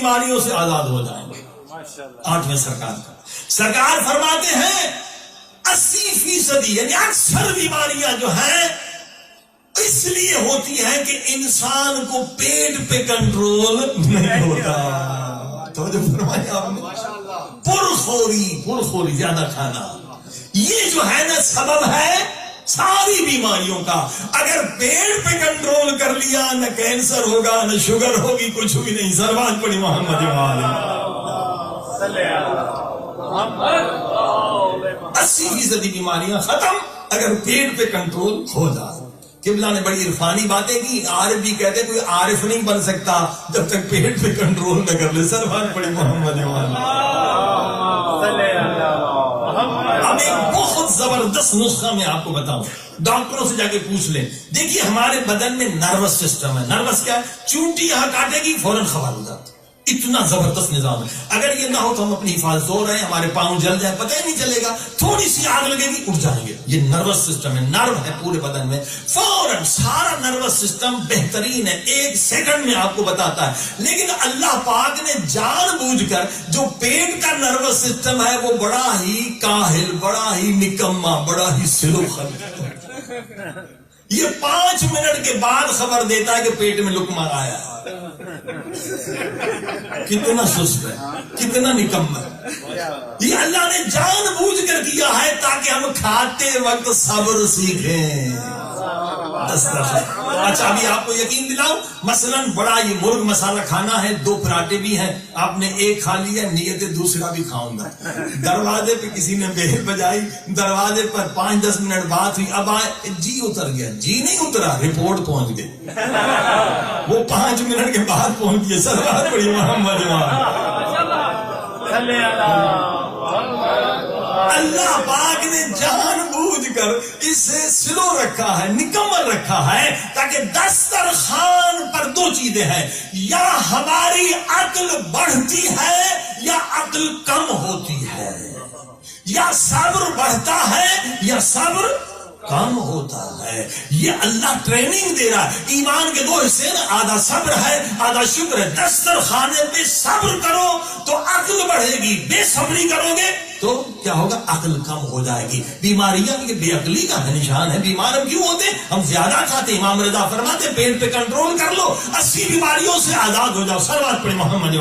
بیماریوں سے آزاد ہو جائیں گے. 8ویں سرکار کا سرکار فرماتے ہیں 80% یعنی اکثر بیماریاں جو ہیں اس لیے ہوتی ہے کہ انسان کو پیٹ پہ کنٹرول نہیں ہوتا. توجہ فرمایا آپ نے. پرخوری زیادہ کھانا یہ جو ہے نا سبب ہے ساری بیماریوں کا. اگر پیٹ پہ کنٹرول کر لیا نہ کینسر ہوگا نہ شوگر ہوگی کچھ بھی نہیں. سروات پڑی محمد 80% بیماریاں ختم اگر پیٹ پہ کنٹرول ہو جائے. قبلہ نے بڑی عرفانی باتیں کی. عارف بھی کہتے کوئی عارف نہیں بن سکتا جب تک پیٹ پہ کنٹرول نہ کر لے. سروات پڑی محمد. اب ایک بہت زبردست نسخہ میں آپ کو بتاؤں. ڈاکٹروں سے جا کے پوچھ لیں. دیکھیے ہمارے بدن میں نروس سسٹم ہے. نروس کیا ہے؟ چونٹی یہاں کاٹے گی فوراً خبر ہو جاتی. اتنا زبردست نظام ہے. اگر یہ نہ ہو تو ہم اپنی حفاظت ہو رہے ہیں ہمارے پاؤں جل جائے پتہ ہی نہیں چلے گا. تھوڑی سی آگ لگے گی اٹھ جائیں گے. یہ نروس سسٹم ہے. نرو ہے پورے بدن میں. فوراً سارا نروس سسٹم بہترین ہے. 1 سیکنڈ میں آپ کو بتاتا ہے. لیکن اللہ پاک نے جان بوجھ کر جو پیٹ کا نروس سسٹم ہے وہ بڑا ہی کاہل بڑا ہی نکما بڑا ہی سلو خلق. یہ 5 منٹ کے بعد خبر دیتا ہے کہ پیٹ میں لقمہ آیا ہے. کتنا سست ہے کتنا نکم ہے. یہ اللہ نے جان بوجھ کر کیا ہے تاکہ ہم کھاتے وقت صبر سیکھیں. اچھا ابھی آپ کو یقین دلاؤں مثلاً بڑا یہ مرغ مسالہ کھانا ہے. 2 پراٹھے بھی ہیں. آپ نے ایک کھا لیا نیت دوسرا بھی کھاؤں گا. دروازے پہ کسی نے بیل بجائی. دروازے پر 5-10 منٹ بات ہوئی. اب آئے جی اتر گیا. جی نہیں اترا رپورٹ پہنچ گئی. وہ 5 منٹ کے بعد پہنچ گئے. سروات پڑی محمد. اللہ پاک نے جان بوجھ کر اسے سلو رکھا ہے نکمل رکھا ہے تاکہ دسترخوان پر 2 چیزیں ہیں. یا ہماری عقل بڑھتی ہے یا عقل کم ہوتی ہے. یا صبر بڑھتا ہے یا صبر کم ہوتا ہے. یہ اللہ ٹریننگ دے رہا ہے. ایمان کے 2 حصے نا آدھا صبر ہے آدھا شکر ہے. دسترخوانے پہ صبر کرو تو عقل بڑھے گی. بے صبری کرو گے تو کیا ہوگا عقل کم ہو جائے گی. بیماریاں یہ بے عقلی کا نشان ہے. بیمار ہم کیوں ہوتے ہم زیادہ کھاتے. امام رضا فرماتے پیٹ پہ کنٹرول کر لو 80 بیماریوں سے آزاد ہو جاؤ. سروات پڑے محمد.